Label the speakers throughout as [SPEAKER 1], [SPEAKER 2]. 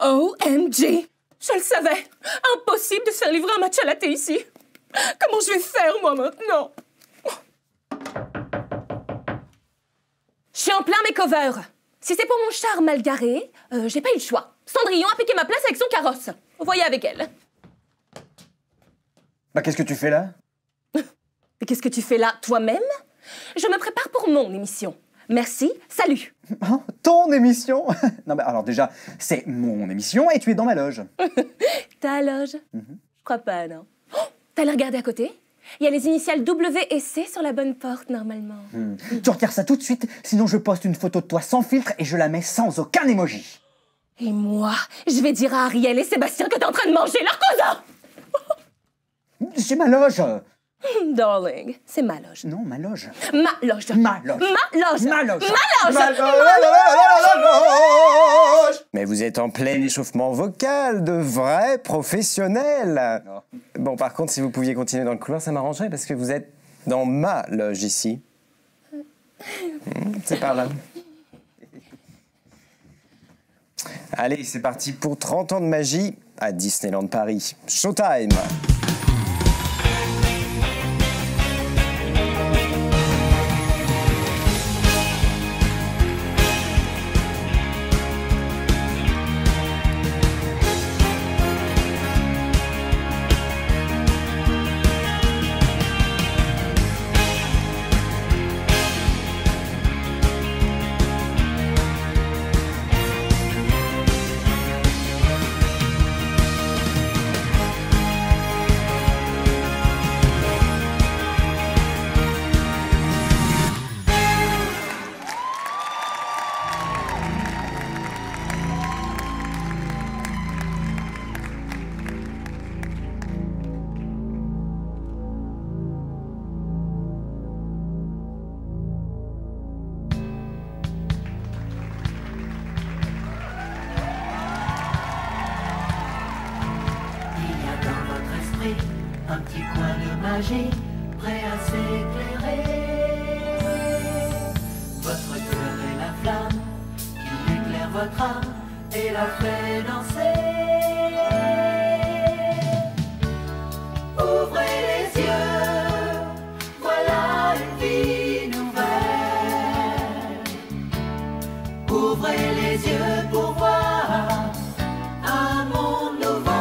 [SPEAKER 1] OMG! Je le savais! Impossible de se faire livrer un matcha latte ici! Comment je vais faire, moi, maintenant? Je suis en plein makeover. Si c'est pour mon char mal garé, j'ai pas eu le choix. Cendrillon a piqué ma place avec son carrosse. Vous voyez avec elle.
[SPEAKER 2] Bah, qu'est-ce que tu fais là?
[SPEAKER 1] Et qu'est-ce que tu fais là, toi-même? Je me prépare pour mon émission. Merci, salut.
[SPEAKER 2] Oh, ton émission? Non, mais alors déjà, c'est mon émission et tu es dans ma loge.
[SPEAKER 1] Ta loge? Je crois pas, non. Oh, t'as l'air regardé à côté? Il y a les initiales W et C sur la bonne porte, normalement.
[SPEAKER 2] Tu retires ça tout de suite, sinon je poste une photo de toi sans filtre et je la mets sans aucun emoji.
[SPEAKER 1] Et moi, je vais dire à Ariel et Sébastien que t'es en train de manger leur cousin!
[SPEAKER 2] C'est ma loge.
[SPEAKER 1] Darling, c'est ma loge.
[SPEAKER 2] Non, ma loge.
[SPEAKER 1] Ma loge.
[SPEAKER 2] Ma loge.
[SPEAKER 1] Ma loge.
[SPEAKER 2] Ma loge.
[SPEAKER 1] Ma loge.
[SPEAKER 2] Ma loge.
[SPEAKER 3] Mais vous êtes en plein échauffement vocal, de vrais professionnels.
[SPEAKER 2] Non.
[SPEAKER 3] Bon, par contre, si vous pouviez continuer dans le couloir, ça m'arrangerait parce que vous êtes dans ma loge ici. C'est par là. Allez, c'est parti pour 30 ans de magie à Disneyland Paris. Showtime!
[SPEAKER 4] Un petit coin de magie prêt à s'éclairer. Votre cœur est la flamme qui éclaire votre âme et la fait danser. Ouvrez les yeux, voilà une vie nouvelle. Ouvrez les yeux pour voir un monde nouveau.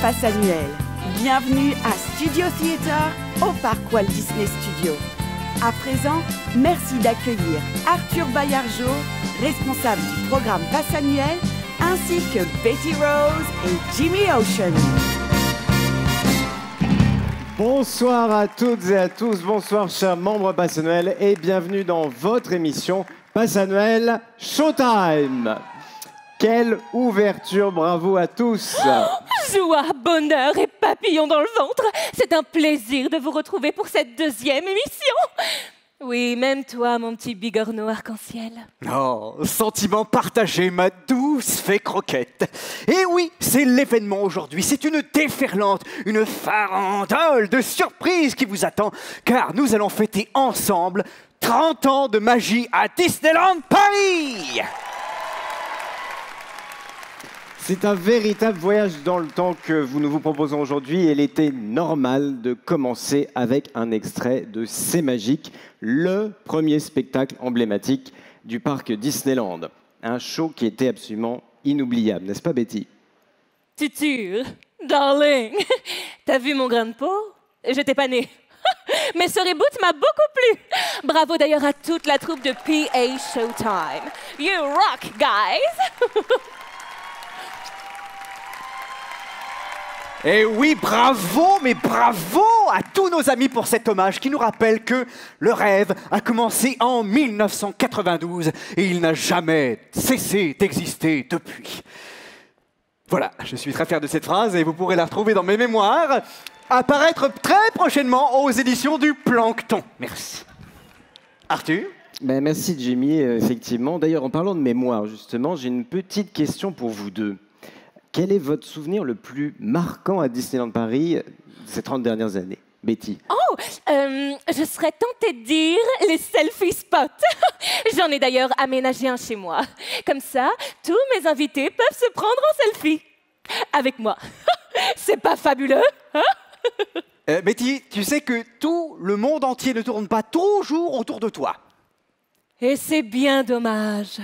[SPEAKER 5] Face Annuelle. Bienvenue à Studio Theater au Parc Walt Disney Studios. À présent, merci d'accueillir Arthur Bayargeau, responsable du programme Face Annuelle, ainsi que Betty Rose et Jimmy Ocean.
[SPEAKER 6] Bonsoir à toutes et à tous, bonsoir chers membres Passe Noël et bienvenue dans votre émission Passe Noël Showtime. Quelle ouverture, bravo à tous.
[SPEAKER 1] Joie, bonheur et papillons dans le ventre. C'est un plaisir de vous retrouver pour cette deuxième émission. Oui, même toi, mon petit bigorneau arc-en-ciel.
[SPEAKER 7] Oh, sentiment partagé, ma douce fée croquette. Et oui, c'est l'événement aujourd'hui. C'est une déferlante, une farandole de surprises qui vous attend, car nous allons fêter ensemble 30 ans de magie à Disneyland Paris.
[SPEAKER 6] C'est un véritable voyage dans le temps que nous vous proposons aujourd'hui et il était normal de commencer avec un extrait de C'est magique, le premier spectacle emblématique du parc Disneyland. Un show qui était absolument inoubliable, n'est-ce pas Betty?
[SPEAKER 1] Tuture, darling, t'as vu mon grain de peau? J'étais pas née. Mais ce reboot m'a beaucoup plu. Bravo d'ailleurs à toute la troupe de PA Showtime. You rock, guys!
[SPEAKER 7] Et oui, bravo, mais bravo à tous nos amis pour cet hommage qui nous rappelle que le rêve a commencé en 1992 et il n'a jamais cessé d'exister depuis. Voilà, je suis très fier de cette phrase et vous pourrez la retrouver dans mes mémoires, apparaître très prochainement aux éditions du Plancton. Merci. Arthur ?
[SPEAKER 6] Ben, merci Jimmy, effectivement. D'ailleurs, en parlant de mémoire, justement, j'ai une petite question pour vous deux. Quel est votre souvenir le plus marquant à Disneyland Paris ces 30 dernières années? Betty?
[SPEAKER 1] Oh, je serais tentée de dire les selfie spots. J'en ai d'ailleurs aménagé un chez moi. Comme ça, tous mes invités peuvent se prendre en selfie. Avec moi. C'est pas fabuleux, hein?
[SPEAKER 7] Betty, tu sais que tout le monde entier ne tourne pas toujours autour de toi.
[SPEAKER 1] Et c'est bien dommage.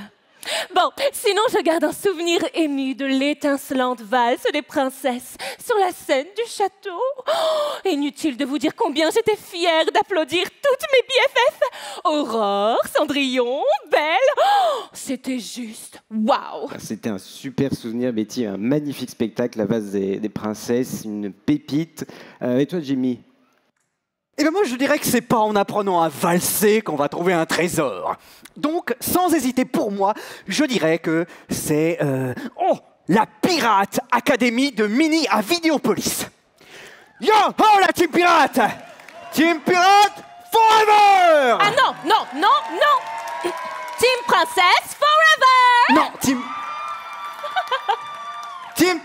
[SPEAKER 1] Bon, sinon je garde un souvenir ému de l'étincelante valse des princesses sur la scène du château. Oh, inutile de vous dire combien j'étais fière d'applaudir toutes mes BFF. Aurore, Cendrillon, Belle. Oh, c'était juste waouh.
[SPEAKER 6] C'était un super souvenir, Betty, un magnifique spectacle, la valse des princesses, une pépite. Et toi, Jimmy?
[SPEAKER 7] Eh bien moi je dirais que c'est pas en apprenant à valser qu'on va trouver un trésor. Donc sans hésiter pour moi, je dirais que c'est la Pirate Academy de Minnie à Vidéopolis. Yo ho la Team Pirate! Team Pirate Forever!
[SPEAKER 1] Ah non, non, non, non. Team Princesse Forever.
[SPEAKER 7] Non, Team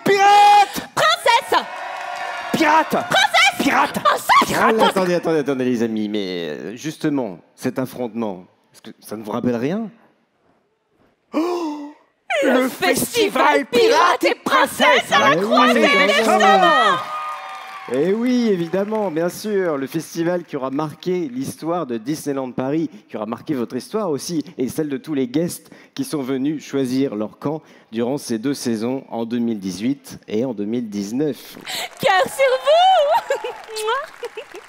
[SPEAKER 7] Pirate!
[SPEAKER 1] Princesse!
[SPEAKER 7] Pirate!
[SPEAKER 1] Princesse!
[SPEAKER 7] Pirate!
[SPEAKER 6] Oh, attendez, les amis, mais justement, cet affrontement, est-ce que ça ne vous rappelle rien?
[SPEAKER 7] Le festival Pirates et Princesses à la croisée des chemins!
[SPEAKER 6] Eh oui, évidemment, bien sûr, le festival qui aura marqué l'histoire de Disneyland Paris, qui aura marqué votre histoire aussi, et celle de tous les guests qui sont venus choisir leur camp durant ces 2 saisons, en 2018 et en 2019.
[SPEAKER 1] Cœur sur vous.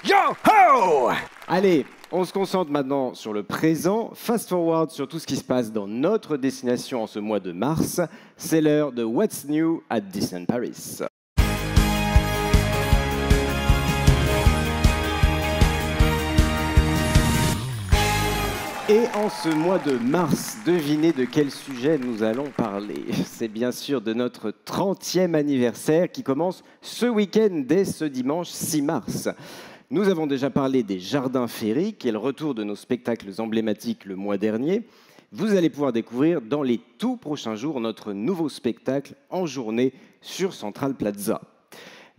[SPEAKER 7] Yo ho!
[SPEAKER 6] Allez, on se concentre maintenant sur le présent. Fast forward sur tout ce qui se passe dans notre destination en ce mois de mars. C'est l'heure de What's New at Disneyland Paris. Et en ce mois de mars, devinez de quel sujet nous allons parler. C'est bien sûr de notre 30e anniversaire qui commence ce week-end dès ce dimanche 6 mars. Nous avons déjà parlé des jardins féeriques et le retour de nos spectacles emblématiques le mois dernier. Vous allez pouvoir découvrir dans les tout prochains jours notre nouveau spectacle en journée sur Central Plaza.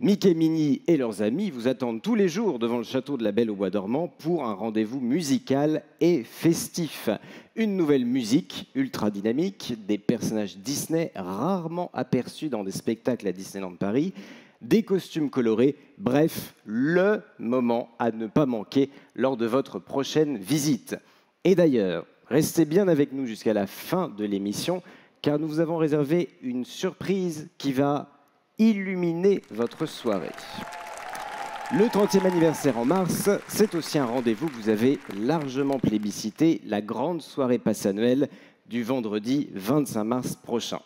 [SPEAKER 6] Mickey, Minnie et leurs amis vous attendent tous les jours devant le château de la Belle au Bois dormant pour un rendez-vous musical et festif. Une nouvelle musique ultra dynamique, des personnages Disney rarement aperçus dans des spectacles à Disneyland Paris, des costumes colorés, bref, le moment à ne pas manquer lors de votre prochaine visite. Et d'ailleurs, restez bien avec nous jusqu'à la fin de l'émission car nous vous avons réservé une surprise qui va illuminer votre soirée. Le 30e anniversaire en mars, c'est aussi un rendez-vous que vous avez largement plébiscité, la grande soirée passe annuelle du vendredi 25 mars prochain.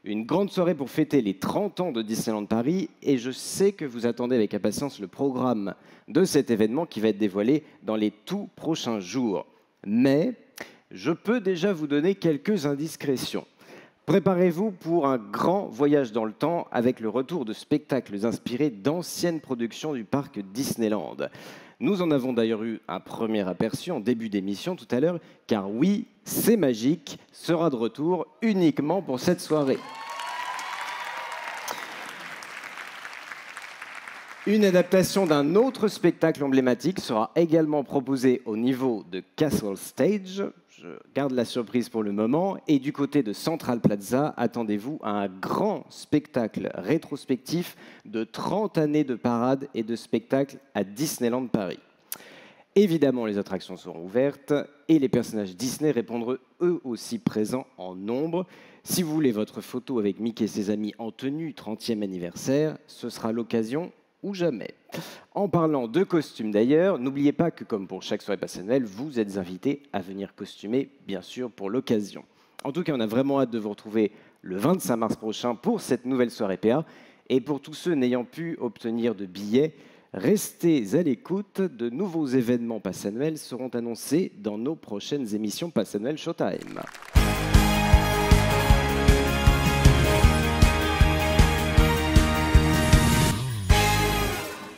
[SPEAKER 6] Une grande soirée pour fêter les 30 ans de Disneyland Paris et je sais que vous attendez avec impatience le programme de cet événement qui va être dévoilé dans les tout prochains jours. Mais je peux déjà vous donner quelques indiscrétions. Préparez-vous pour un grand voyage dans le temps avec le retour de spectacles inspirés d'anciennes productions du parc Disneyland. Nous en avons d'ailleurs eu un premier aperçu en début d'émission tout à l'heure, car oui, C'est Magique sera de retour uniquement pour cette soirée. Une adaptation d'un autre spectacle emblématique sera également proposée au niveau de Castle Stage. Je garde la surprise pour le moment. Et du côté de Central Plaza, attendez-vous à un grand spectacle rétrospectif de 30 années de parade et de spectacle à Disneyland Paris. Évidemment, les attractions seront ouvertes et les personnages Disney répondront eux aussi présents en nombre. Si vous voulez votre photo avec Mickey et ses amis en tenue 30e anniversaire, ce sera l'occasion ou jamais. En parlant de costumes d'ailleurs, n'oubliez pas que comme pour chaque soirée passionnelle, vous êtes invités à venir costumer, bien sûr, pour l'occasion. En tout cas, on a vraiment hâte de vous retrouver le 25 mars prochain pour cette nouvelle soirée PA. Et pour tous ceux n'ayant pu obtenir de billets, restez à l'écoute, de nouveaux événements Pass Annuel seront annoncés dans nos prochaines émissions Pass Annuel Showtime.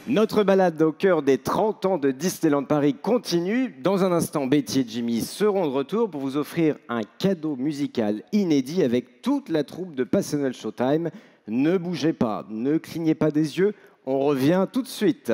[SPEAKER 6] Notre balade au cœur des 30 ans de Disneyland Paris continue. Dans un instant, Betty et Jimmy seront de retour pour vous offrir un cadeau musical inédit avec toute la troupe de Pass Annuel Showtime. Ne bougez pas, ne clignez pas des yeux, on revient tout de suite.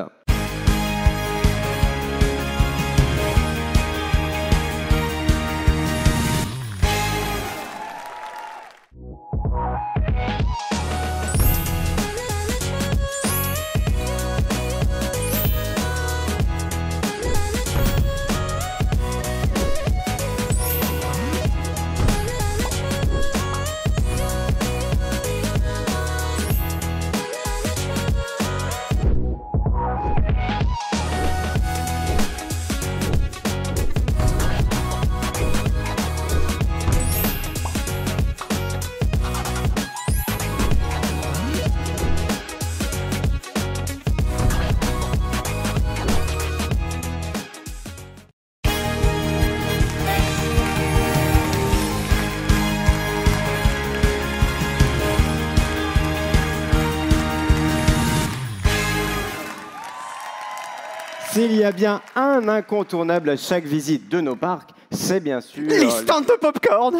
[SPEAKER 6] S'il y a bien un incontournable à chaque visite de nos parcs, c'est bien sûr...
[SPEAKER 7] Les stands de popcorn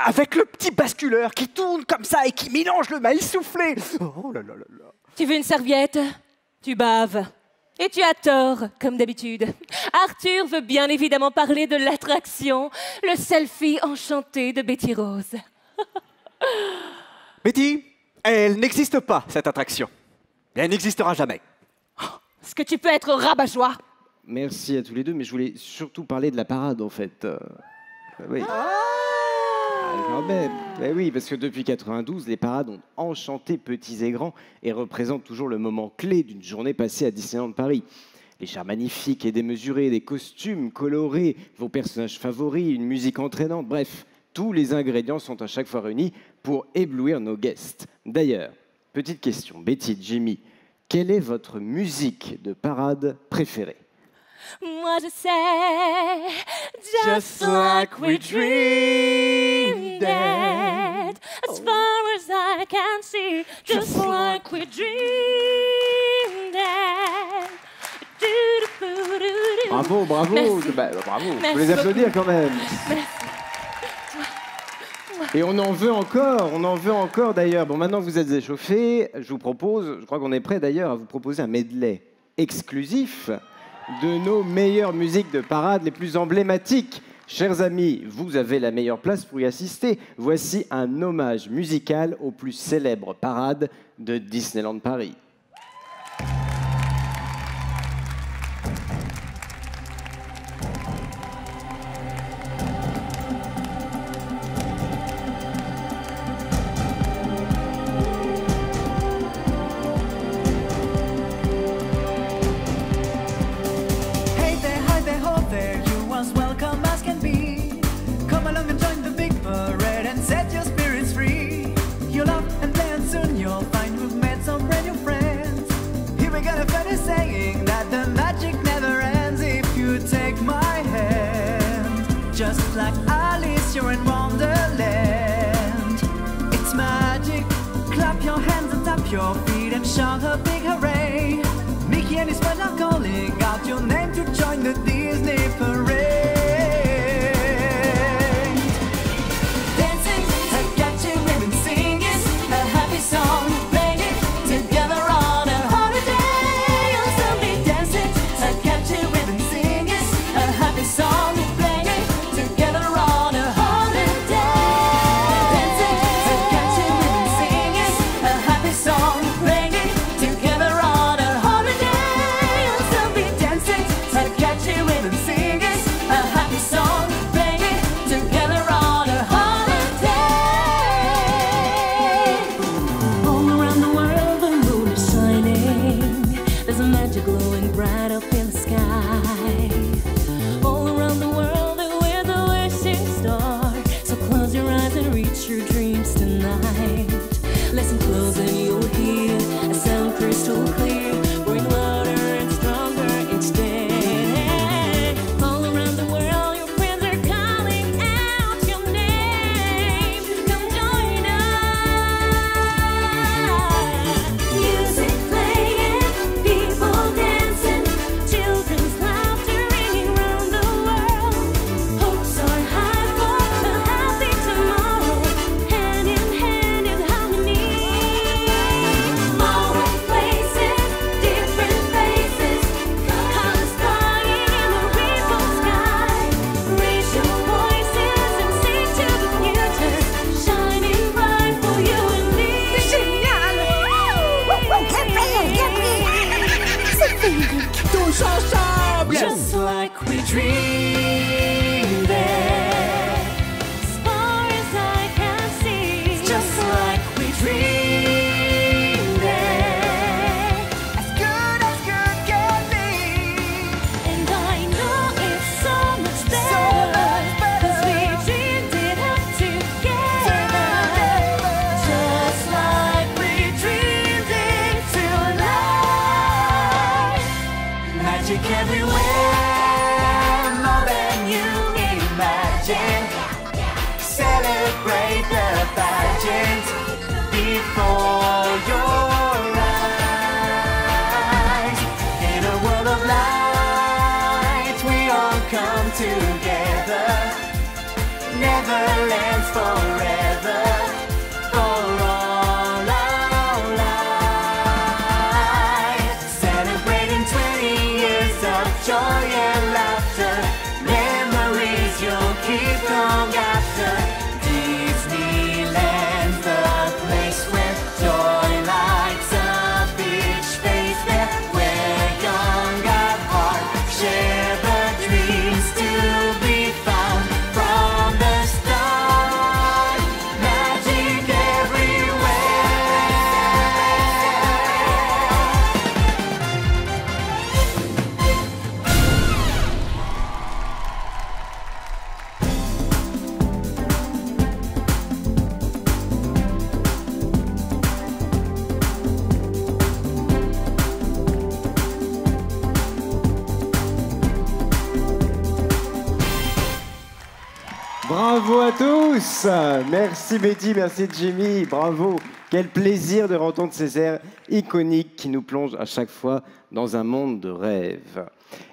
[SPEAKER 7] avec le petit basculeur qui tourne comme ça et qui mélange le maïs soufflé. Oh là là là là.
[SPEAKER 1] Tu veux une serviette? Tu baves. Et tu as tort, comme d'habitude. Arthur veut bien évidemment parler de l'attraction, le selfie enchanté de Betty Rose.
[SPEAKER 7] Betty, elle n'existe pas, cette attraction. Et elle n'existera jamais.
[SPEAKER 1] Est-ce que tu peux être rabat-joie?
[SPEAKER 6] Merci à tous les deux, mais je voulais surtout parler de la parade, en fait. Oui. Quand même. Oui, parce que depuis 92, les parades ont enchanté petits et grands et représentent toujours le moment clé d'une journée passée à Disneyland Paris. Les chars magnifiques et démesurés, des costumes colorés, vos personnages favoris, une musique entraînante, bref, tous les ingrédients sont à chaque fois réunis pour éblouir nos guests. D'ailleurs, petite question, Betty, Jimmy, quelle est votre musique de parade préférée?
[SPEAKER 1] Moi je sais, just like we dreamed it, as far as I can see, just like we dreamed it.
[SPEAKER 6] Bravo, bravo, bravo.
[SPEAKER 1] Merci
[SPEAKER 6] Faut les applaudir quand même.
[SPEAKER 1] Merci.
[SPEAKER 6] Et on en veut encore d'ailleurs. Bon, maintenant que vous êtes échauffés, je vous propose, je crois qu'on est prêt d'ailleurs à vous proposer un medley exclusif de nos meilleures musiques de parade les plus emblématiques. Chers amis, vous avez la meilleure place pour y assister. Voici un hommage musical aux plus célèbres parades de Disneyland Paris.
[SPEAKER 4] is saying that the magic never ends if you take my hand. Just like Alice, you're in Wonderland. It's magic. Clap your hands and tap your feet and shout a big hooray. Mickey and his friends are calling out your name to join the Disney parade. Dancing, catching ribbon, singing a happy song, playing together on a holiday. You'll soon be dancing, catching ribbon, singing a happy song, playing together on a holiday. Dancing, catching ribbon, singing a happy song, playing together on a holiday. You'll soon be dancing, catching ribbon, singing a happy song, playing together on a holiday. All around the world the moon is shining. There's a magic glowing bright up in the sky. All around the world we're the wishing star. So close your eyes and reach your dreams tonight. Listen close and you'll hear a sound crystal clear, growing louder and stronger each day. All around the world your friends are calling out your name. Come join us. Music playing, people dancing, children's laughter ringing round the world. Hopes are high for a happy tomorrow, hand in hand in harmony. All places, different faces, colors flying in the rainbow sky. Raise your voices and sing to the future, shining bright for you and me. C'est génial! C'est féerique! Tous ensemble! Just like we dreamed it. As far as I can see. Just like we dreamed it. As good can be. And I know it's so much better. 'Cause we dreamed it up together. Just like we dreamed it tonight. Magic everywhere, more than you imagine. Celebrate the pageant before your eyes. In a world of light, we all come together. Neverland's forever, for all our lives. Celebrating 20 years of joy and laughter. Memories you'll keep long after. Disneyland's the place where joy lights up each face. There where young at heart share the dreams to be found from the start. Magic everywhere.
[SPEAKER 6] Bravo à tous. Merci Betty, merci Jimmy, bravo. Quel plaisir de entendre ces airs iconiques qui nous plongent à chaque fois dans un monde de rêve.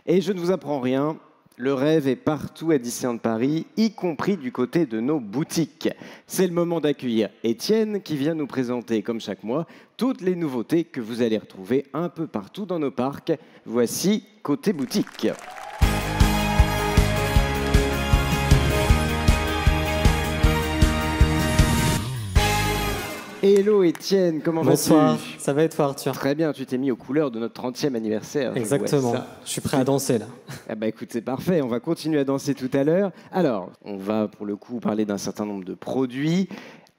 [SPEAKER 6] Et je ne vous apprends rien, le rêve est partout à Disneyland Paris, y compris du côté de nos boutiques. C'est le moment d'accueillir Étienne qui vient nous présenter, comme chaque mois, toutes les nouveautés que vous allez retrouver un peu partout dans nos parcs. Voici Côté Boutique. Hello Étienne, comment vas-tu?
[SPEAKER 8] Bonsoir, ça va et toi Arthur?
[SPEAKER 6] Très bien, tu t'es mis aux couleurs de notre 30e anniversaire.
[SPEAKER 8] Exactement, je suis prêt à danser là.
[SPEAKER 6] Eh ben, écoute, c'est parfait, on va continuer à danser tout à l'heure. Alors, on va pour le coup parler d'un certain nombre de produits,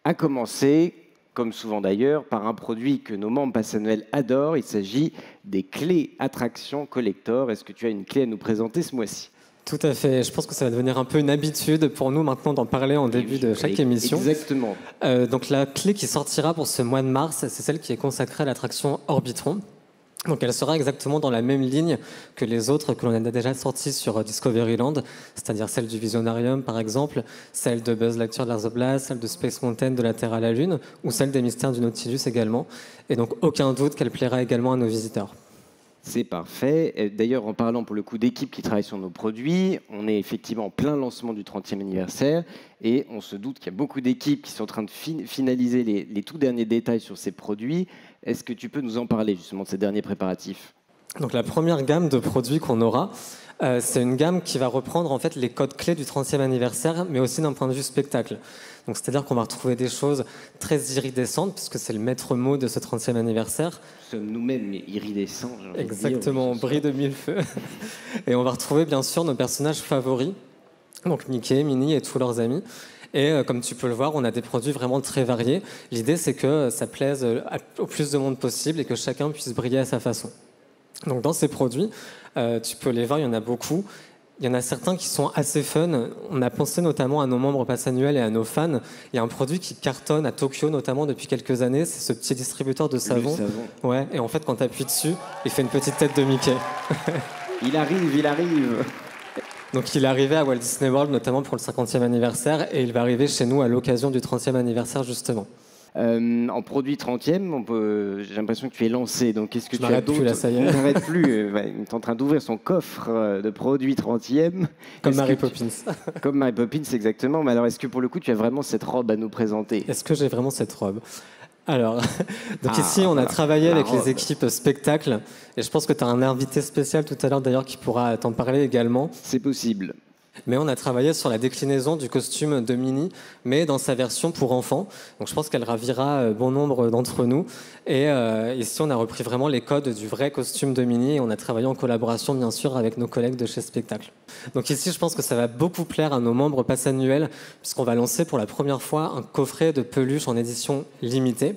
[SPEAKER 6] à commencer, comme souvent d'ailleurs, par un produit que nos membres Pass Annuel adorent. Il s'agit des clés attractions collector. Est-ce que tu as une clé à nous présenter ce mois-ci?
[SPEAKER 8] Tout à fait. Je pense que ça va devenir un peu une habitude pour nous maintenant d'en parler en début de chaque émission.
[SPEAKER 6] Exactement.
[SPEAKER 8] Donc la clé qui sortira pour ce mois de mars, c'est celle qui est consacrée à l'attraction Orbitron. Donc elle sera exactement dans la même ligne que les autres que l'on a déjà sortis sur Discoveryland, c'est-à-dire celle du Visionarium par exemple, celle de Buzz Lightyear de l'Ars of Blast, celle de Space Mountain de la Terre à la Lune, ou celle des Mystères du Nautilus également. Et donc aucun doute qu'elle plaira également à nos visiteurs.
[SPEAKER 6] C'est parfait. D'ailleurs, en parlant pour le coup d'équipes qui travaillent sur nos produits, on est effectivement en plein lancement du 30e anniversaire et on se doute qu'il y a beaucoup d'équipes qui sont en train de finaliser les tout derniers détails sur ces produits. Est-ce que tu peux nous en parler justement de ces derniers préparatifs ?
[SPEAKER 8] Donc la première gamme de produits qu'on aura, c'est une gamme qui va reprendre en fait les codes clés du 30e anniversaire, mais aussi d'un point de vue spectacle. Donc c'est-à-dire qu'on va retrouver des choses très iridescentes, puisque c'est le maître mot de ce 30e anniversaire.
[SPEAKER 6] Nous sommes nous-mêmes iridescents.
[SPEAKER 8] Exactement, on brille de mille feux. Et on va retrouver bien sûr nos personnages favoris, donc Mickey, Minnie et tous leurs amis. Et comme tu peux le voir, on a des produits vraiment très variés. L'idée, c'est que ça plaise au plus de monde possible et que chacun puisse briller à sa façon. Donc dans ces produits, tu peux les voir, il y en a beaucoup. Il y en a certains qui sont assez fun. On a pensé notamment à nos membres pass annuels et à nos fans. Il y a un produit qui cartonne à Tokyo, notamment depuis quelques années. C'est ce petit distributeur de savon. Ouais, et en fait, quand tu appuies dessus, il fait une petite tête de Mickey.
[SPEAKER 6] Il arrive.
[SPEAKER 8] Donc il est arrivé à Walt Disney World, notamment pour le 50e anniversaire, et il va arriver chez nous à l'occasion du 30e anniversaire, justement.
[SPEAKER 6] En produit 30e, j'ai l'impression que tu es lancé. Donc, qu'est-ce que tu as
[SPEAKER 8] d'autre ? Ça y est.
[SPEAKER 6] On n'arrête plus. Il est en train d'ouvrir son coffre de produits 30e.
[SPEAKER 8] Comme Mary Poppins.
[SPEAKER 6] Comme Mary Poppins, exactement. Mais alors, est-ce que pour le coup, tu as vraiment cette robe à nous présenter ?
[SPEAKER 8] Est-ce que j'ai vraiment cette robe ? Alors, donc ici, on a travaillé avec les équipes spectacle. Et je pense que tu as un invité spécial tout à l'heure, d'ailleurs, qui pourra t'en parler également.
[SPEAKER 6] C'est possible.
[SPEAKER 8] Mais on a travaillé sur la déclinaison du costume de Minnie, mais dans sa version pour enfants. Donc je pense qu'elle ravira bon nombre d'entre nous. Et ici, on a repris vraiment les codes du vrai costume de Minnie et on a travaillé en collaboration, bien sûr, avec nos collègues de chez Spectacle. Donc ici, je pense que ça va beaucoup plaire à nos membres pass annuels, puisqu'on va lancer pour la première fois un coffret de peluche en édition limitée.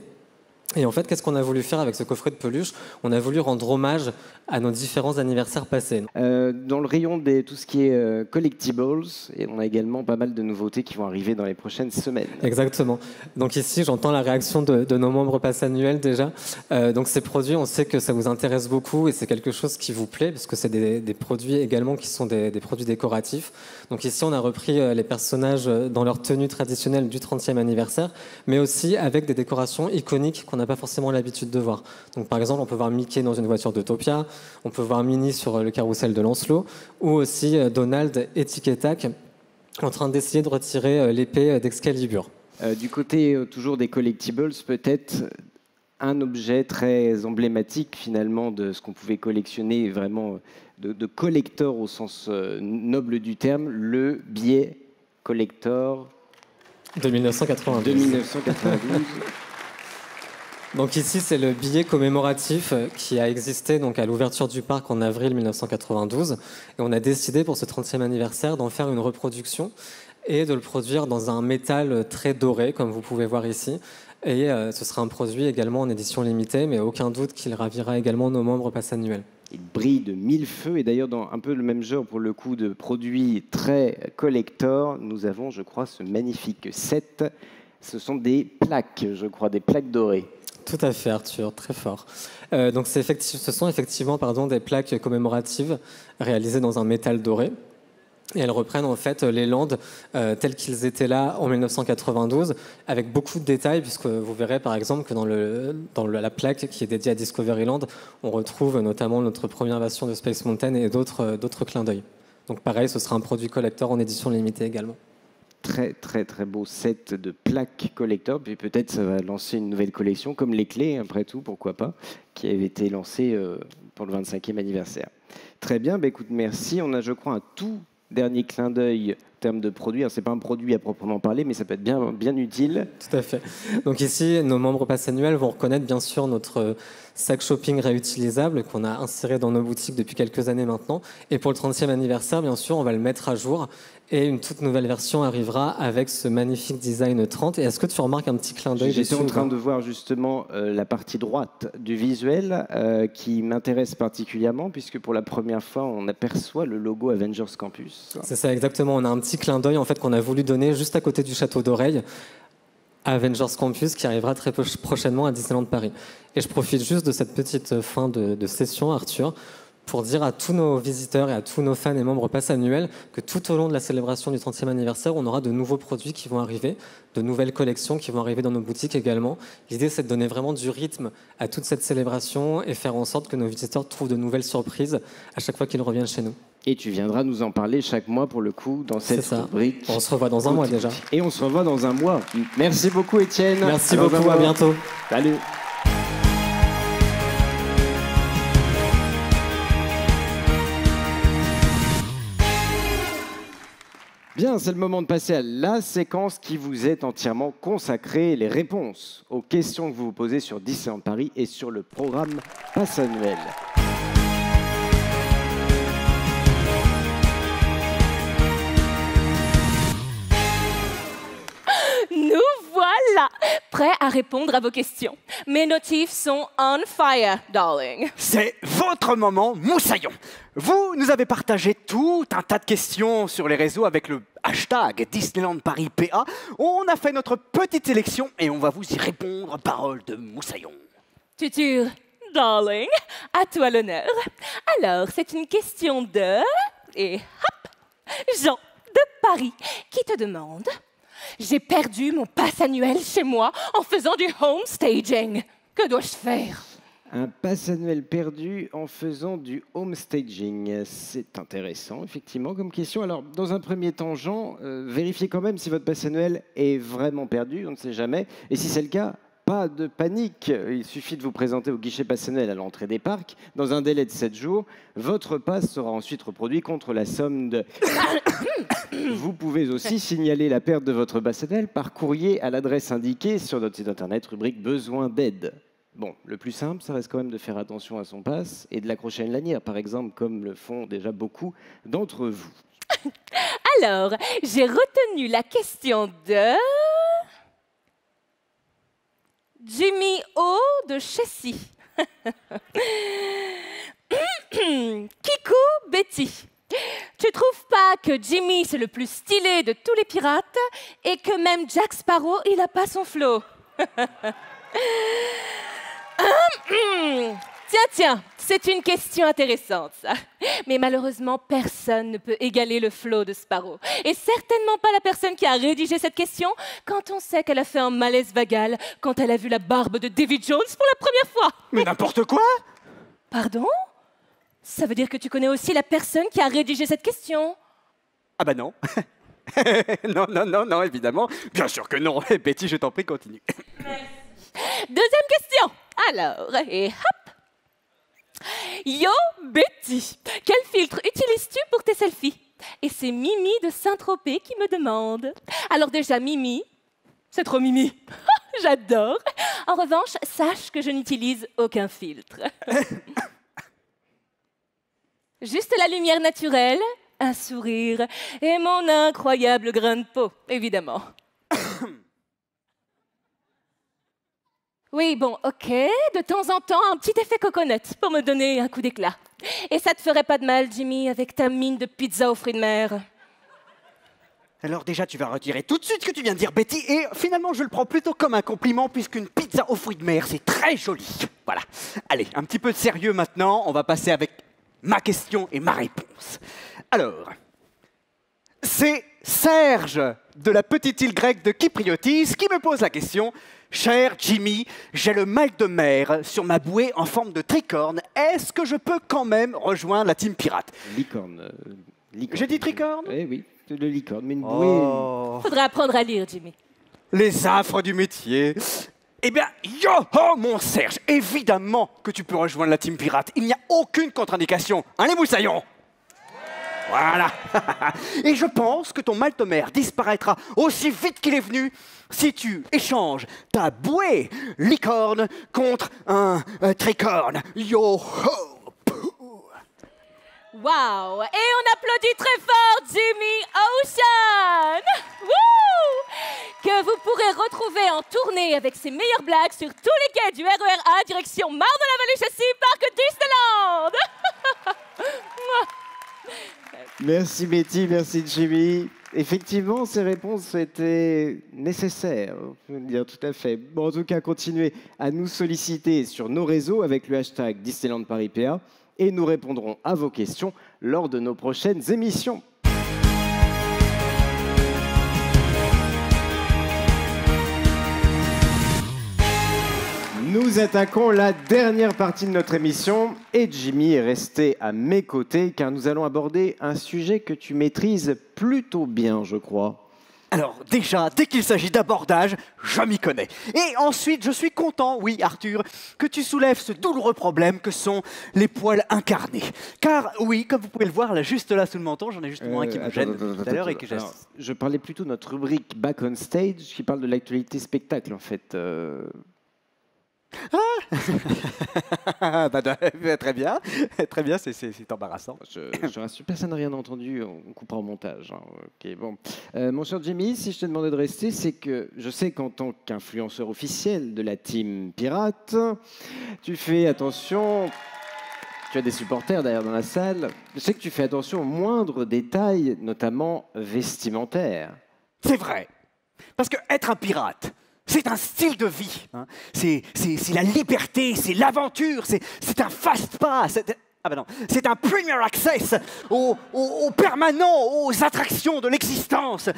[SPEAKER 8] Et en fait, qu'est-ce qu'on a voulu faire avec ce coffret de peluche ? On a voulu rendre hommage à nos différents anniversaires passés.
[SPEAKER 6] Dans le rayon de tout ce qui est collectibles, et on a également pas mal de nouveautés qui vont arriver dans les prochaines semaines.
[SPEAKER 8] Exactement. Donc ici, j'entends la réaction de nos membres pass annuels déjà. Donc ces produits, on sait que ça vous intéresse beaucoup et c'est quelque chose qui vous plaît, parce que c'est des produits également qui sont des produits décoratifs. Donc ici, on a repris les personnages dans leur tenue traditionnelle du 30e anniversaire, mais aussi avec des décorations iconiques qu'on n'a pas forcément l'habitude de voir. Donc par exemple, on peut voir Mickey dans une voiture d'Autopia, on peut voir Minnie sur le carrousel de Lancelot, ou aussi Donald et Tic et Tac en train d'essayer de retirer l'épée d'Excalibur.
[SPEAKER 6] Du côté toujours des collectibles, peut-être un objet très emblématique finalement de ce qu'on pouvait collectionner, vraiment de collector au sens noble du terme, le billet collector
[SPEAKER 8] de 1992.
[SPEAKER 6] De 1992.
[SPEAKER 8] Donc ici, c'est le billet commémoratif qui a existé donc à l'ouverture du parc en avril 1992. Et on a décidé pour ce 30e anniversaire d'en faire une reproduction et de le produire dans un métal très doré, comme vous pouvez voir ici. Et ce sera un produit également en édition limitée, mais aucun doute qu'il ravira également nos membres pass annuels.
[SPEAKER 6] Il brille de mille feux, et d'ailleurs dans un peu le même genre pour le coup de produits très collector, nous avons, je crois, ce magnifique set. Ce sont des plaques, je crois, des plaques dorées.
[SPEAKER 8] Tout à fait, Arthur, très fort. Donc ce sont effectivement des plaques commémoratives réalisées dans un métal doré. Et elles reprennent en fait les landes tels qu'ils étaient là en 1992, avec beaucoup de détails, puisque vous verrez par exemple que dans la plaque qui est dédiée à Discoveryland, on retrouve notamment notre première version de Space Mountain et d'autres clins d'œil. Donc pareil, ce sera un produit collector en édition limitée également.
[SPEAKER 6] Très très très beau set de plaques collector, puis peut-être ça va lancer une nouvelle collection, comme les clés, après tout, pourquoi pas, qui avait été lancée pour le 25e anniversaire. Très bien, écoute, merci. On a, je crois, un tout dernier clin d'œil en termes de produits. Ce n'est pas un produit à proprement parler, mais ça peut être bien utile.
[SPEAKER 8] Tout à fait. Donc ici, nos membres pass annuels vont reconnaître bien sûr notre sac shopping réutilisable qu'on a inséré dans nos boutiques depuis quelques années maintenant. Et pour le 30e anniversaire, bien sûr, on va le mettre à jour. Et une toute nouvelle version arrivera avec ce magnifique design 30. Et est-ce que tu remarques un petit clin d'œil dessus ?
[SPEAKER 6] J'étais en train de voir justement la partie droite du visuel qui m'intéresse particulièrement, puisque pour la première fois, on aperçoit le logo Avengers Campus.
[SPEAKER 8] C'est ça, exactement. On a un petit clin d'œil en fait, qu'on a voulu donner juste à côté du château d'Oreille. à Avengers Campus qui arrivera très prochainement à Disneyland Paris. Et je profite juste de cette petite fin de session, Arthur, pour dire à tous nos visiteurs et à tous nos fans et membres Pass Annuel que tout au long de la célébration du 30e anniversaire, on aura de nouveaux produits qui vont arriver, de nouvelles collections qui vont arriver dans nos boutiques également. L'idée, c'est de donner vraiment du rythme à toute cette célébration et faire en sorte que nos visiteurs trouvent de nouvelles surprises à chaque fois qu'ils reviennent chez nous.
[SPEAKER 6] Et tu viendras nous en parler chaque mois pour le coup dans cette rubrique.
[SPEAKER 8] On se revoit dans un mois déjà.
[SPEAKER 6] Et on se revoit dans un mois. Merci beaucoup Étienne.
[SPEAKER 8] Merci beaucoup, à bientôt.
[SPEAKER 6] Salut. Bien, c'est le moment de passer à la séquence qui vous est entièrement consacrée, les réponses aux questions que vous vous posez sur Disneyland Paris et sur le programme Pass Annuel.
[SPEAKER 1] Nous voilà, prêts à répondre à vos questions. Mes notifs sont on fire, darling.
[SPEAKER 7] C'est votre moment moussaillon. Vous nous avez partagé tout un tas de questions sur les réseaux avec le hashtag Disneyland Paris PA. On a fait notre petite sélection et on va vous y répondre, parole de moussaillon.
[SPEAKER 1] Tutur, darling, à toi l'honneur. Alors, c'est une question de... Et hop, Jean de Paris qui te demande... J'ai perdu mon pass annuel chez moi en faisant du home staging. Que dois-je faire?
[SPEAKER 6] Un pass annuel perdu en faisant du home staging. C'est intéressant, effectivement, comme question. Alors, dans un premier temps, Jean, vérifiez quand même si votre pass annuel est vraiment perdu, on ne sait jamais. Et si c'est le cas, pas de panique. Il suffit de vous présenter au guichet pass annuel à l'entrée des parcs. Dans un délai de 7 jours, votre pass sera ensuite reproduit contre la somme de... Vous pouvez aussi signaler la perte de votre pass annuel par courrier à l'adresse indiquée sur notre site internet, rubrique « Besoin d'aide ». Bon, le plus simple, ça reste quand même de faire attention à son pass et de l'accrocher à une lanière, par exemple, comme le font déjà beaucoup d'entre vous.
[SPEAKER 1] Alors, j'ai retenu la question de... Jimmy O de Chessy. Kikou Betty. Tu trouves pas que Jimmy, c'est le plus stylé de tous les pirates et que même Jack Sparrow, il a pas son flow? Tiens, c'est une question intéressante, ça. Mais malheureusement, personne ne peut égaler le flow de Sparrow. Et certainement pas la personne qui a rédigé cette question quand on sait qu'elle a fait un malaise vagal quand elle a vu la barbe de Davy Jones pour la première fois.
[SPEAKER 7] Mais n'importe quoi!
[SPEAKER 1] Pardon? Ça veut dire que tu connais aussi la personne qui a rédigé cette question?
[SPEAKER 7] Ah bah non. non, évidemment. Bien sûr que non. Betty, je t'en prie, continue.
[SPEAKER 1] Deuxième question. Alors, et hop. Yo, Betty, quel filtre utilises-tu pour tes selfies? Et c'est Mimi de Saint-Tropez qui me demande. Alors déjà, Mimi, c'est trop Mimi. J'adore. En revanche, sache que je n'utilise aucun filtre. Juste la lumière naturelle, un sourire et mon incroyable grain de peau, évidemment. Oui, bon, ok, de temps en temps, un petit effet coconut pour me donner un coup d'éclat. Et ça te ferait pas de mal, Jimmy, avec ta mine de pizza aux fruits de mer?
[SPEAKER 7] Alors déjà, tu vas retirer tout de suite ce que tu viens de dire, Betty, et finalement, je le prends plutôt comme un compliment, puisqu'une pizza aux fruits de mer, c'est très joli. Voilà. Allez, un petit peu de sérieux maintenant, on va passer avec ma question et ma réponse. Alors, c'est Serge de la petite île grecque de Kypriotis qui me pose la question. Cher Jimmy, j'ai le mal de mer sur ma bouée en forme de tricorne. Est-ce que je peux quand même rejoindre la team pirate?
[SPEAKER 6] Licorne.
[SPEAKER 7] J'ai dit tricorne?
[SPEAKER 6] Oui, le licorne, mais une bouée...
[SPEAKER 1] Faudra apprendre à lire, Jimmy.
[SPEAKER 7] Les affres du métier. Eh bien, yo-ho, mon Serge, évidemment que tu peux rejoindre la team pirate. Il n'y a aucune contre-indication. Hein, les moussaillons? Voilà. Et je pense que ton mal de mer disparaîtra aussi vite qu'il est venu si tu échanges ta bouée licorne contre un tricorne. Yo-ho!
[SPEAKER 1] Wow! Et on applaudit très fort Jimmy Ocean! Wouh! Que vous pourrez retrouver en tournée avec ses meilleures blagues sur tous les quais du RER A, direction Mar-de-la-Vallée Chessy, parc Disneyland!
[SPEAKER 6] Merci Betty, merci Jimmy. Effectivement, ces réponses étaient nécessaires, on peut dire tout à fait. Bon, en tout cas, continuez à nous solliciter sur nos réseaux avec le hashtag Disneyland Paris PA et nous répondrons à vos questions lors de nos prochaines émissions. Nous attaquons la dernière partie de notre émission et Jimmy est resté à mes côtés car nous allons aborder un sujet que tu maîtrises plutôt bien, je crois.
[SPEAKER 7] Alors déjà, dès qu'il s'agit d'abordage, je m'y connais. Et ensuite, je suis content, oui Arthur, que tu soulèves ce douloureux problème que sont les poils incarnés. Car oui, comme vous pouvez le voir, là, juste là sous le menton, j'en ai justement un qui me gêne tout à l'heure et que j'ai...
[SPEAKER 6] Alors, je parlais plutôt de notre rubrique Back on Stage qui parle de l'actualité spectacle en fait.
[SPEAKER 7] Très bien, c'est embarrassant.
[SPEAKER 6] Je rassure, personne n'a rien entendu, on coupera au montage. Hein. Ok, bon. Mon cher Jimmy, si je te demandais de rester, c'est que je sais qu'en tant qu'influenceur officiel de la team Pirate, tu fais attention, tu as des supporters d'ailleurs dans la salle, je sais que tu fais attention aux moindres détails, notamment vestimentaires.
[SPEAKER 7] C'est vrai, parce que être un pirate, c'est un style de vie, hein. C'est la liberté, c'est l'aventure, c'est un fast pass, c'est un premier access au permanent, aux attractions de l'existence.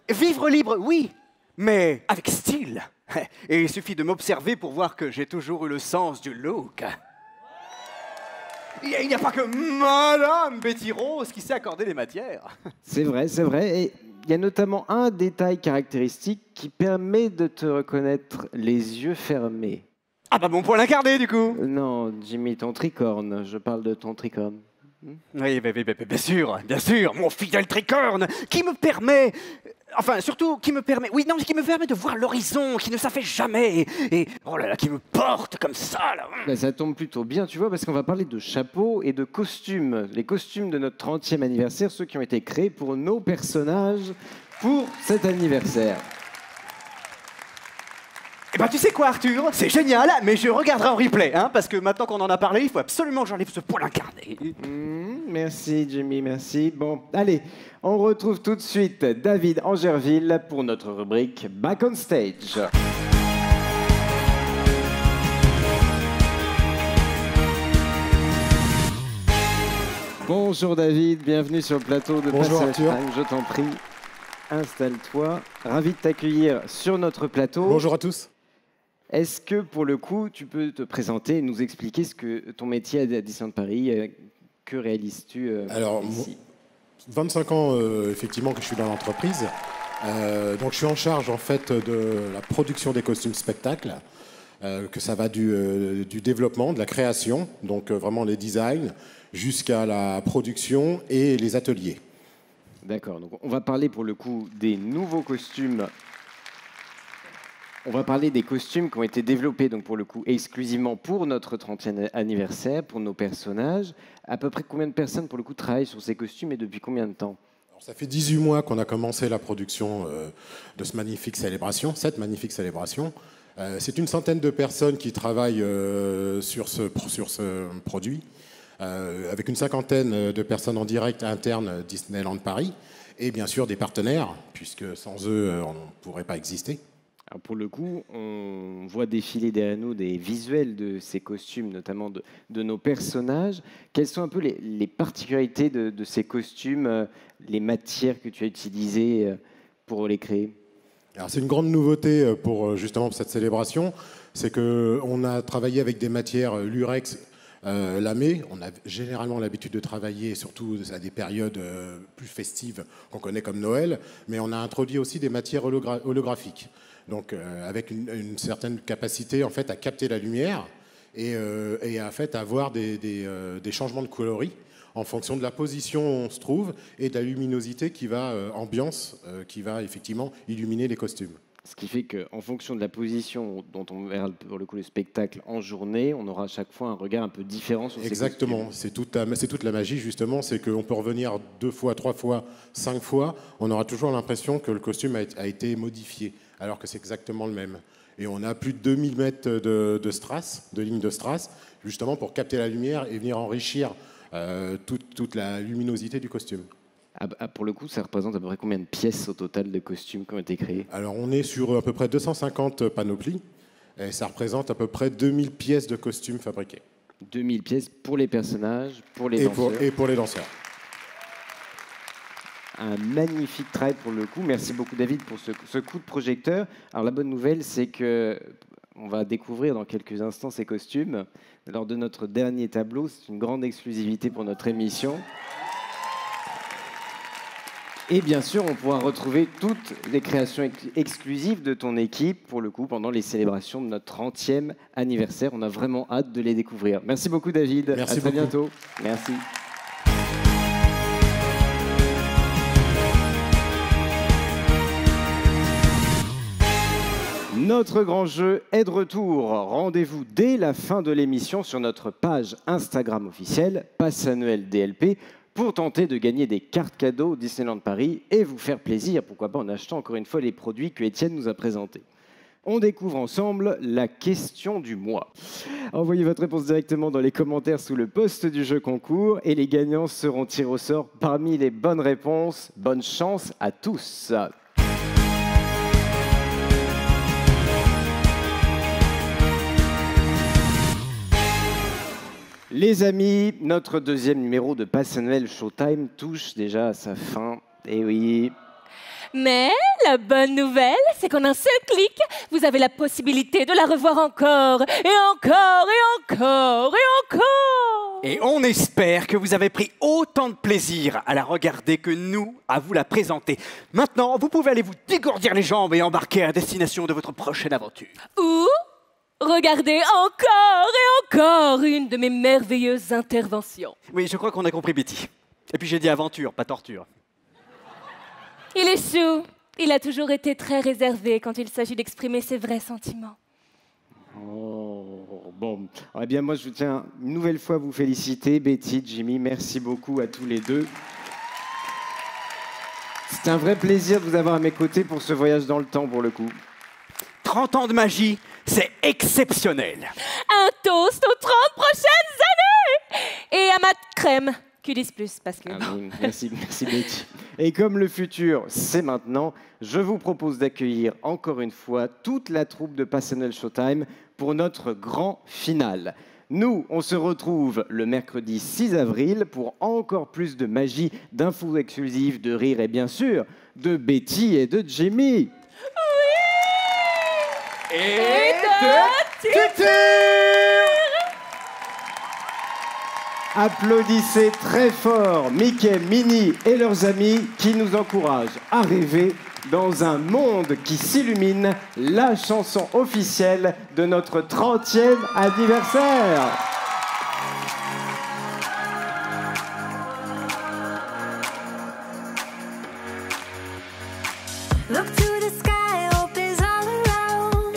[SPEAKER 7] Vivre libre, oui, mais avec style. Et il suffit de m'observer pour voir que j'ai toujours eu le sens du look. Il n'y a pas que Madame Betty Rose qui sait accorder les matières.
[SPEAKER 6] C'est vrai, c'est vrai. Et il y a notamment un détail caractéristique qui permet de te reconnaître les yeux fermés.
[SPEAKER 7] Ah bah mon poil incarné du coup.
[SPEAKER 6] Non, Jimmy, ton tricorne. Je parle de ton tricorne.
[SPEAKER 7] Oui, bien sûr, mon fidèle tricorne qui me permet... Enfin, surtout, qui me permet de voir l'horizon, qui ne s'affaisse jamais, et oh là là, qui me porte comme ça, là.
[SPEAKER 6] Ben, ça tombe plutôt bien, tu vois, parce qu'on va parler de chapeaux et de costumes. Les costumes de notre 30e anniversaire, ceux qui ont été créés pour nos personnages pour cet anniversaire.
[SPEAKER 7] Eh ben, tu sais quoi, Arthur? C'est génial, mais je regarderai en replay, hein, parce que maintenant qu'on en a parlé, il faut absolument que j'enlève ce poil incarné.
[SPEAKER 6] Merci, Jimmy, merci. Bon, allez, on retrouve tout de suite David Angerville pour notre rubrique Back on Stage. Bonjour David, bienvenue sur le plateau de
[SPEAKER 9] Bonjour
[SPEAKER 6] Passage
[SPEAKER 9] Arthur.
[SPEAKER 6] Time, je t'en prie. Installe-toi. Ravi de t'accueillir sur notre plateau.
[SPEAKER 9] Bonjour à tous.
[SPEAKER 6] Est-ce que, pour le coup, tu peux te présenter et nous expliquer ce que ton métier à Disneyland Paris, que réalises-tu
[SPEAKER 9] Alors,
[SPEAKER 6] ici?
[SPEAKER 9] 25 ans, effectivement, que je suis dans l'entreprise. Donc, je suis en charge, en fait, de la production des costumes spectacles, que ça va du développement, de la création, donc vraiment les designs, jusqu'à la production et les ateliers.
[SPEAKER 6] D'accord. Donc, on va parler, pour le coup, des nouveaux costumes. On va parler des costumes qui ont été développés, donc pour le coup, exclusivement pour notre 30e anniversaire, pour nos personnages. À peu près combien de personnes, pour le coup, travaillent sur ces costumes et depuis combien de temps?
[SPEAKER 9] Alors, ça fait 18 mois qu'on a commencé la production de cette magnifique célébration. C'est une centaine de personnes qui travaillent sur ce produit, avec une cinquantaine de personnes en direct interne Disneyland Paris, et bien sûr des partenaires, puisque sans eux, on ne pourrait pas exister.
[SPEAKER 6] Alors pour le coup, on voit défiler derrière nous des visuels de ces costumes, notamment de nos personnages. Quelles sont un peu les particularités de ces costumes, les matières que tu as utilisées pour les créer?
[SPEAKER 9] Alors c'est une grande nouveauté justement pour cette célébration, c'est qu'on a travaillé avec des matières lurex lamées. On a généralement l'habitude de travailler surtout à des périodes plus festives qu'on connaît comme Noël, mais on a introduit aussi des matières holographiques. Donc, avec une certaine capacité en fait, à capter la lumière et à fait, avoir des changements de coloris en fonction de la position où on se trouve et de la luminosité qui va, qui va effectivement illuminer les costumes.
[SPEAKER 6] Ce qui fait qu'en fonction de la position dont on verra pour le coup le spectacle en journée, on aura à chaque fois un regard un peu différent sur ces costumes.
[SPEAKER 9] Exactement, c'est toute la magie justement, c'est qu'on peut revenir 2 fois, 3 fois, 5 fois, on aura toujours l'impression que le costume a été modifié, alors que c'est exactement le même. Et on a plus de 2000 mètres de strass, de lignes de strass, justement pour capter la lumière et venir enrichir toute la luminosité du costume.
[SPEAKER 6] Pour le coup, ça représente à peu près combien de pièces au total de costumes qui ont été créées?
[SPEAKER 9] Alors, on est sur à peu près 250 panoplies, et ça représente à peu près 2000 pièces de costumes fabriquées.
[SPEAKER 6] 2000 pièces pour les personnages, pour les danseurs.
[SPEAKER 9] Et pour les danseurs.
[SPEAKER 6] Un magnifique travail pour le coup. Merci beaucoup David pour ce coup de projecteur. Alors la bonne nouvelle, c'est que on va découvrir dans quelques instants ces costumes lors de notre dernier tableau. C'est une grande exclusivité pour notre émission. Et bien sûr, on pourra retrouver toutes les créations exclusives de ton équipe, pour le coup, pendant les célébrations de notre 30e anniversaire. On a vraiment hâte de les découvrir. Merci beaucoup, David.
[SPEAKER 9] Merci
[SPEAKER 6] à très
[SPEAKER 9] beaucoup.
[SPEAKER 6] bientôt. Merci. Notre grand jeu est de retour. Rendez-vous dès la fin de l'émission sur notre page Instagram officielle, Pass Annuel DLP, pour tenter de gagner des cartes cadeaux Disneyland Paris et vous faire plaisir, pourquoi pas en achetant encore une fois les produits que Étienne nous a présentés. On découvre ensemble la question du mois. Envoyez votre réponse directement dans les commentaires sous le post du jeu concours et les gagnants seront tirés au sort parmi les bonnes réponses. Bonne chance à tous. Les amis, notre deuxième numéro de Pass Annuel Showtime touche déjà à sa fin. Eh oui.
[SPEAKER 1] Mais la bonne nouvelle, c'est qu'en un seul clic, vous avez la possibilité de la revoir encore, et encore, et encore, et encore.
[SPEAKER 7] Et on espère que vous avez pris autant de plaisir à la regarder que nous à vous la présenter. Maintenant, vous pouvez aller vous dégourdir les jambes et embarquer à destination de votre prochaine aventure.
[SPEAKER 1] Ou regardez encore et encore une de mes merveilleuses interventions.
[SPEAKER 7] Oui, je crois qu'on a compris, Betty. Et puis j'ai dit aventure, pas torture.
[SPEAKER 1] Il est chou. Il a toujours été très réservé quand il s'agit d'exprimer ses vrais sentiments.
[SPEAKER 6] Oh, bon. Eh bien, moi, je tiens une nouvelle fois à vous féliciter, Betty, Jimmy. Merci beaucoup à tous les deux. C'est un vrai plaisir de vous avoir à mes côtés pour ce voyage dans le temps, pour le coup.
[SPEAKER 7] 30 ans de magie, c'est exceptionnel.
[SPEAKER 1] Un toast aux 30 prochaines années. Et à ma crème. Q10+, parce que...
[SPEAKER 6] Ah oui, merci Betty. Et comme le futur, c'est maintenant, je vous propose d'accueillir encore une fois toute la troupe de Pass Annuel Showtime pour notre grand final. Nous, on se retrouve le mercredi 6 avril pour encore plus de magie, d'infos exclusives, de rire et bien sûr, de Betty et de Jimmy.
[SPEAKER 1] Oui. Et de Tutu.
[SPEAKER 6] Applaudissez très fort Mickey, Minnie et leurs amis qui nous encouragent à rêver dans un monde qui s'illumine, la chanson officielle de notre 30e anniversaire.
[SPEAKER 10] Look to the sky, hope is all around,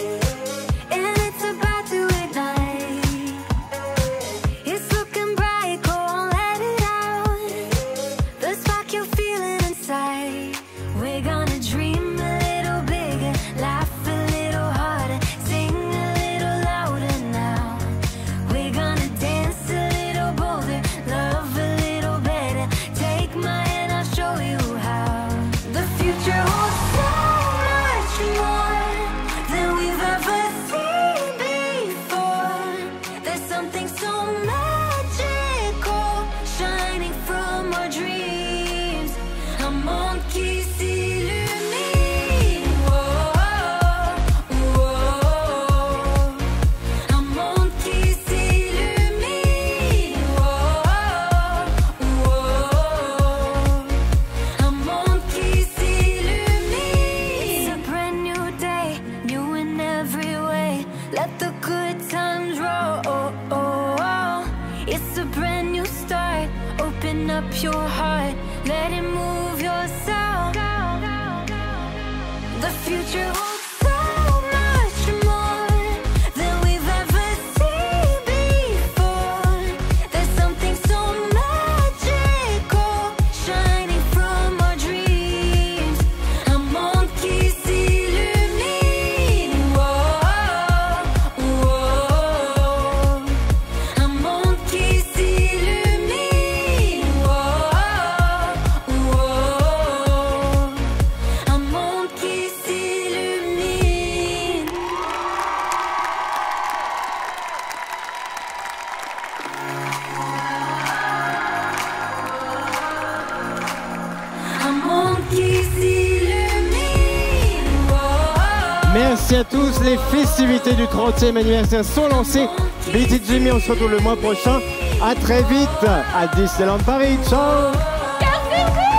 [SPEAKER 10] and it's about to ignite. It's looking bright, go on, let it out. The spark you're feeling inside. We're gonna dream a little bigger, laugh a little harder, sing a little louder now. We're gonna dance a little bolder, love a little better. Take my hand, I'll show you how. The future holds than we've ever seen before. There's something so magical shining from our dreams. Un monde qui s'illumine. Whoa, whoa. Un monde qui s'illumine. Whoa, whoa. Un monde qui s'illumine. It's a brand new day, new in every way. Let the good times roll. It's a brand new start. Open up your heart, let it move your soul. The future holds so much more than we've ever seen before. There's something so magical shining from our dreams. Un monde qui s'illumine. Whoa, whoa. Un monde qui s'illumine. Whoa, whoa.
[SPEAKER 6] Merci à tous. Les festivités du 30e anniversaire sont lancées. Betty Jimmy, on se retrouve le mois prochain. À très vite à Disneyland Paris. Ciao.
[SPEAKER 1] Merci.